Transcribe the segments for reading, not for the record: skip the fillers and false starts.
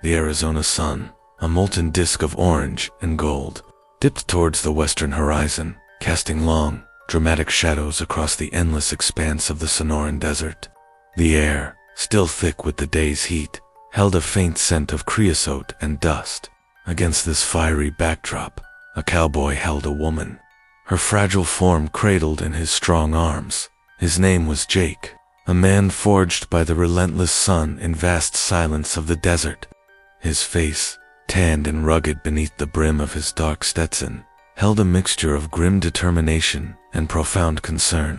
The Arizona sun, a molten disk of orange and gold, dipped towards the western horizon, casting long, dramatic shadows across the endless expanse of the Sonoran Desert. The air, still thick with the day's heat, held a faint scent of creosote and dust. Against this fiery backdrop, a cowboy held a woman, her fragile form cradled in his strong arms. His name was Jake, a man forged by the relentless sun in vast silence of the desert. His face, tanned and rugged beneath the brim of his dark Stetson, held a mixture of grim determination and profound concern.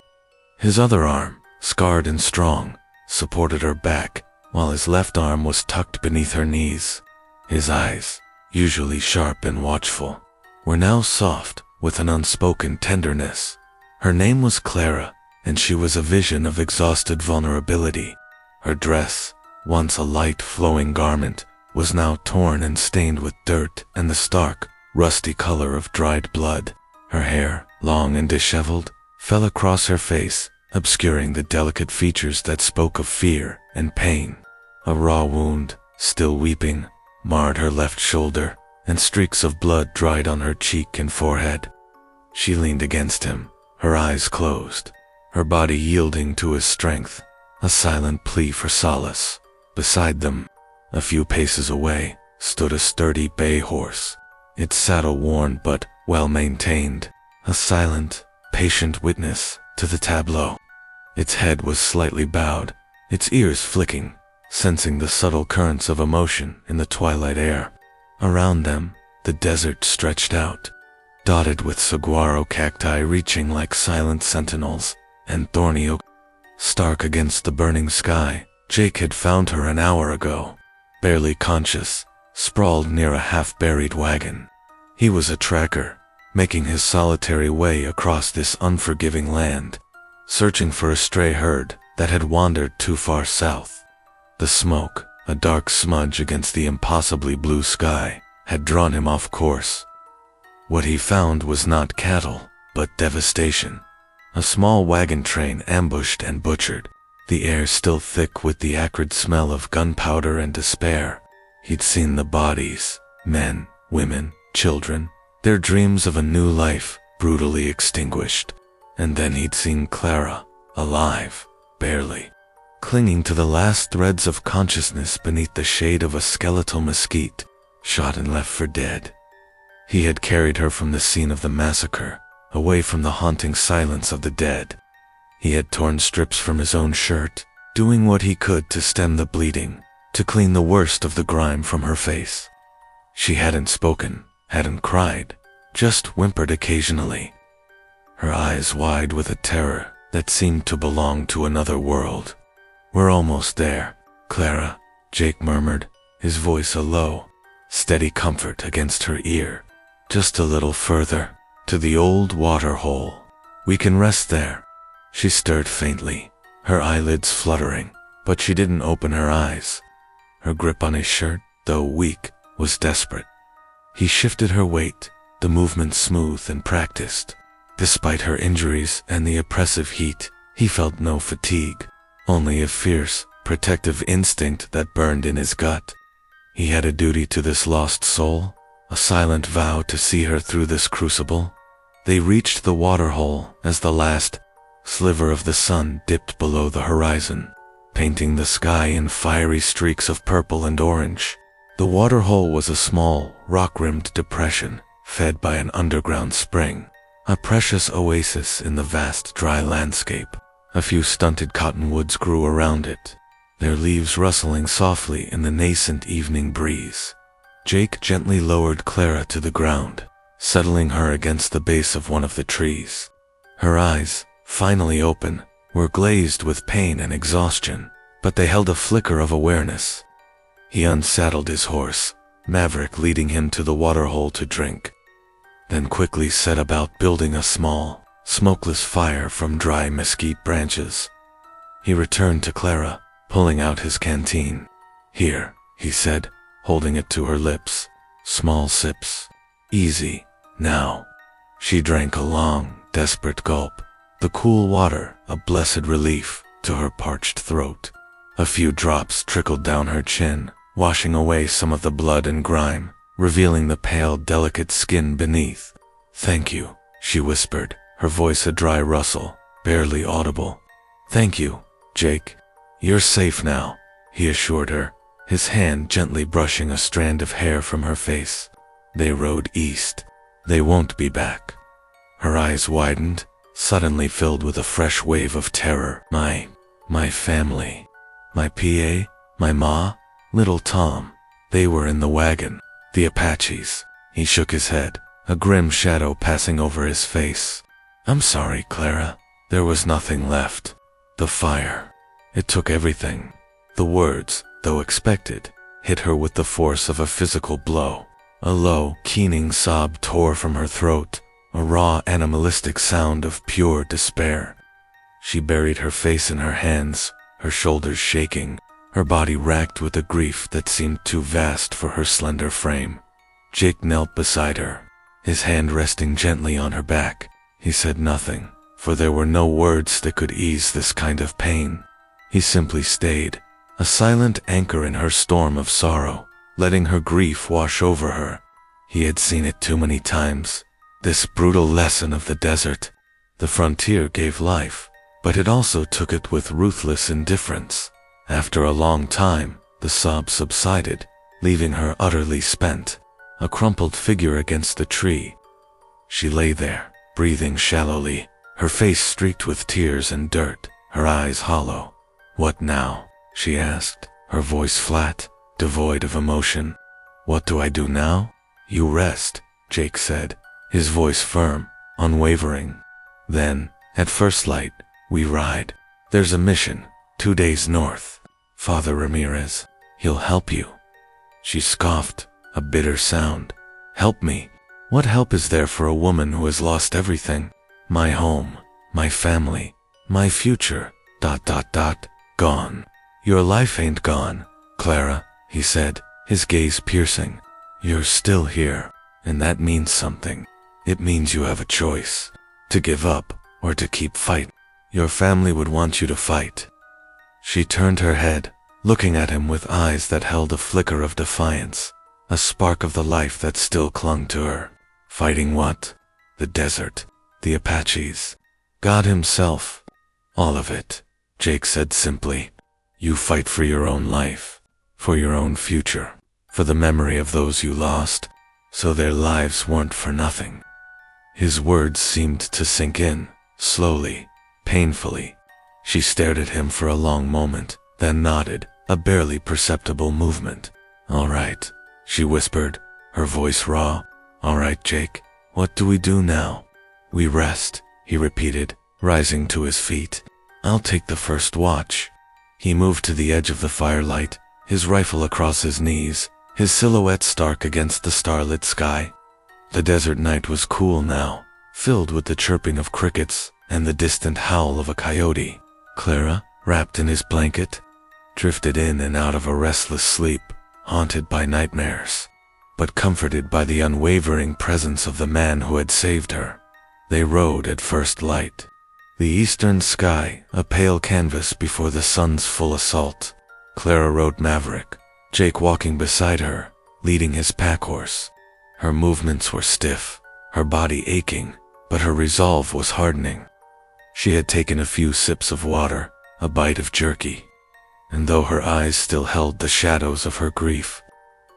His other arm, scarred and strong, supported her back, while his left arm was tucked beneath her knees. His eyes, usually sharp and watchful, were now soft with an unspoken tenderness. Her name was Clara, and she was a vision of exhausted vulnerability. Her dress, once a light flowing garment, was now torn and stained with dirt and the stark, rusty color of dried blood. Her hair, long and disheveled, fell across her face, obscuring the delicate features that spoke of fear and pain. A raw wound, still weeping, marred her left shoulder, and streaks of blood dried on her cheek and forehead. She leaned against him, her eyes closed, her body yielding to his strength, a silent plea for solace. Beside them, a few paces away, stood a sturdy bay horse, its saddle worn but well-maintained, a silent, patient witness to the tableau. Its head was slightly bowed, its ears flicking, sensing the subtle currents of emotion in the twilight air. Around them, the desert stretched out, dotted with saguaro cacti reaching like silent sentinels, and thorny oak. Stark against the burning sky, Jake had found her an hour ago, barely conscious, sprawled near a half-buried wagon. He was a tracker, making his solitary way across this unforgiving land, searching for a stray herd that had wandered too far south. The smoke, a dark smudge against the impossibly blue sky, had drawn him off course. What he found was not cattle, but devastation. A small wagon train ambushed and butchered, the air still thick with the acrid smell of gunpowder and despair. He'd seen the bodies, men, women, children, their dreams of a new life brutally extinguished. And then he'd seen Clara, alive, barely, clinging to the last threads of consciousness beneath the shade of a skeletal mesquite, shot and left for dead. He had carried her from the scene of the massacre, away from the haunting silence of the dead. He had torn strips from his own shirt, doing what he could to stem the bleeding, to clean the worst of the grime from her face. She hadn't spoken, hadn't cried, just whimpered occasionally, her eyes wide with a terror that seemed to belong to another world. "We're almost there, Clara," Jake murmured, his voice a low, steady comfort against her ear. "Just a little further, to the old water hole. We can rest there." She stirred faintly, her eyelids fluttering, but she didn't open her eyes. Her grip on his shirt, though weak, was desperate. He shifted her weight, the movement smooth and practiced. Despite her injuries and the oppressive heat, he felt no fatigue, only a fierce, protective instinct that burned in his gut. He had a duty to this lost soul, a silent vow to see her through this crucible. They reached the waterhole as the last sliver of the sun dipped below the horizon, painting the sky in fiery streaks of purple and orange. The waterhole was a small, rock-rimmed depression, fed by an underground spring, a precious oasis in the vast dry landscape. A few stunted cottonwoods grew around it, their leaves rustling softly in the nascent evening breeze. Jake gently lowered Clara to the ground, settling her against the base of one of the trees. Her eyes, finally open, were glazed with pain and exhaustion, but they held a flicker of awareness. He unsaddled his horse, Maverick leading him to the waterhole to drink, then quickly set about building a small, smokeless fire from dry mesquite branches. He returned to Clara, pulling out his canteen. "Here," he said, holding it to her lips. "Small sips. Easy, now." She drank a long, desperate gulp, the cool water a blessed relief to her parched throat. A few drops trickled down her chin, washing away some of the blood and grime, revealing the pale, delicate skin beneath. "Thank you," she whispered, her voice a dry rustle, barely audible. "Thank you, Jake. You're safe now," he assured her, his hand gently brushing a strand of hair from her face. They rode east. They won't be back. Her eyes widened, suddenly filled with a fresh wave of terror. My family. My PA, my ma, little Tom. They were in the wagon. The Apaches. He shook his head, a grim shadow passing over his face. "I'm sorry, Clara. There was nothing left. The fire. It took everything." The words, though expected, hit her with the force of a physical blow. A low, keening sob tore from her throat, a raw, animalistic sound of pure despair. She buried her face in her hands, her shoulders shaking, her body racked with a grief that seemed too vast for her slender frame. Jake knelt beside her, his hand resting gently on her back. He said nothing, for there were no words that could ease this kind of pain. He simply stayed, a silent anchor in her storm of sorrow, letting her grief wash over her. He had seen it too many times, this brutal lesson of the desert. The frontier gave life, but it also took it with ruthless indifference. After a long time, the sob subsided, leaving her utterly spent, a crumpled figure against the tree. She lay there, breathing shallowly, her face streaked with tears and dirt, her eyes hollow. "What now?" she asked, her voice flat, devoid of emotion. "What do I do now?" "You rest," Jake said, his voice firm, unwavering. "Then, at first light, we ride. There's a mission, 2 days north. Father Ramirez, he'll help you." She scoffed, a bitter sound. "Help me? What help is there for a woman who has lost everything? My home, my family, my future, ... gone." "Your life ain't gone, Clara," he said, his gaze piercing. "You're still here, and that means something. It means you have a choice, to give up or to keep fighting. Your family would want you to fight." She turned her head, looking at him with eyes that held a flicker of defiance, a spark of the life that still clung to her. "Fighting what?" "The desert, the Apaches, God himself. All of it," Jake said simply. "You fight for your own life, for your own future, for the memory of those you lost, so their lives weren't for nothing." His words seemed to sink in, slowly, painfully. She stared at him for a long moment, then nodded, a barely perceptible movement. "All right," she whispered, her voice raw. "All right, Jake, what do we do now?" "We rest," he repeated, rising to his feet. "I'll take the first watch." He moved to the edge of the firelight, his rifle across his knees, his silhouette stark against the starlit sky. The desert night was cool now, filled with the chirping of crickets and the distant howl of a coyote. Clara, wrapped in his blanket, drifted in and out of a restless sleep, haunted by nightmares, but comforted by the unwavering presence of the man who had saved her. They rode at first light. The eastern sky, a pale canvas before the sun's full assault. Clara rode Maverick, Jake walking beside her, leading his pack horse. Her movements were stiff, her body aching, but her resolve was hardening. She had taken a few sips of water, a bite of jerky, and though her eyes still held the shadows of her grief,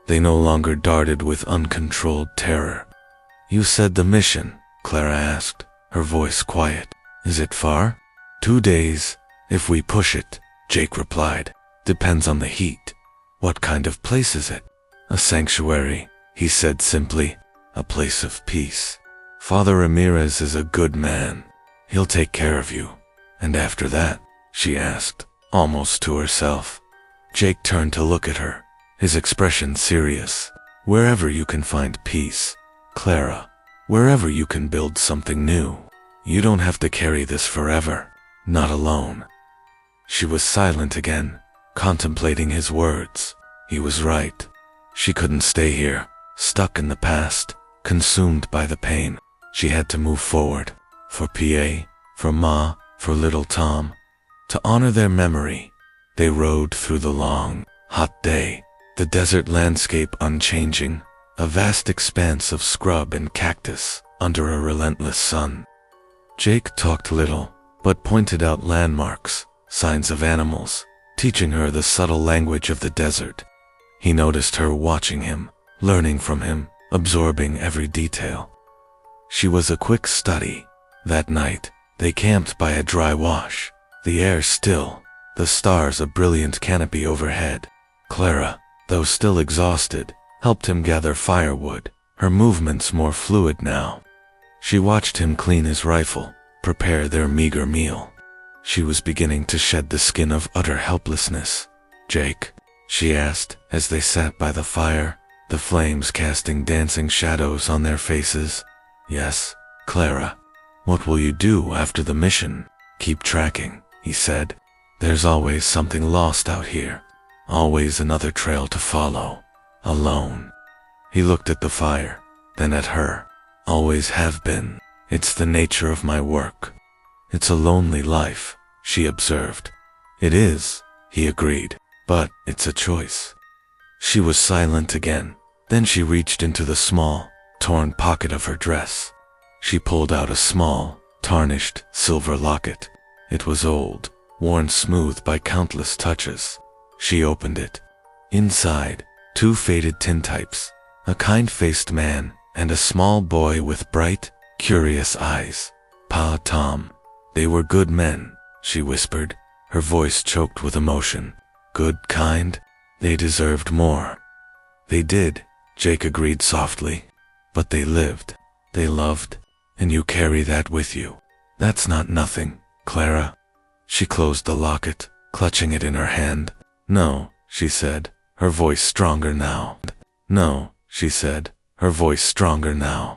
they no longer darted with uncontrolled terror. "You said the mission," Clara asked, her voice quiet. "Is it far?" 2 days, if we push it," Jake replied. "Depends on the heat." "What kind of place is it?" "A sanctuary," he said simply. "A place of peace. Father Ramirez is a good man. He'll take care of you." "And after that?" she asked, almost to herself. Jake turned to look at her, his expression serious. "Wherever you can find peace, Clara. Wherever you can build something new. You don't have to carry this forever, not alone." She was silent again, contemplating his words. He was right. She couldn't stay here, stuck in the past, consumed by the pain. She had to move forward, for PA, for Ma, for little Tom. To honor their memory, they rode through the long, hot day, The desert landscape unchanging, a vast expanse of scrub and cactus under a relentless sun. Jake talked little, but pointed out landmarks, signs of animals, teaching her the subtle language of the desert. He noticed her watching him, learning from him, absorbing every detail. She was a quick study. That night, they camped by a dry wash, the air still, the stars a brilliant canopy overhead. Clara, though still exhausted, helped him gather firewood, her movements more fluid now. She watched him clean his rifle, prepare their meager meal. She was beginning to shed the skin of utter helplessness. "Jake?" she asked as they sat by the fire, the flames casting dancing shadows on their faces. "Yes, Clara." "What will you do after the mission?" "Keep tracking," he said. "There's always something lost out here. Always another trail to follow. Alone." He looked at the fire, then at her. "Always have been. It's the nature of my work." "It's a lonely life," she observed. "It is," he agreed, "but it's a choice." She was silent again. Then she reached into the small, torn pocket of her dress. She pulled out a small, tarnished, silver locket. It was old, worn smooth by countless touches. She opened it. Inside, 2 faded tintypes, a kind-faced man and a small boy with bright, curious eyes. "Pa, Tom. They were good men," she whispered, her voice choked with emotion. "Good, kind. They deserved more." "They did," Jake agreed softly. "But they lived. They loved. And you carry that with you. That's not nothing, Clara." She closed the locket, clutching it in her hand. "No," she said, her voice stronger now. "No," she said, her voice stronger now.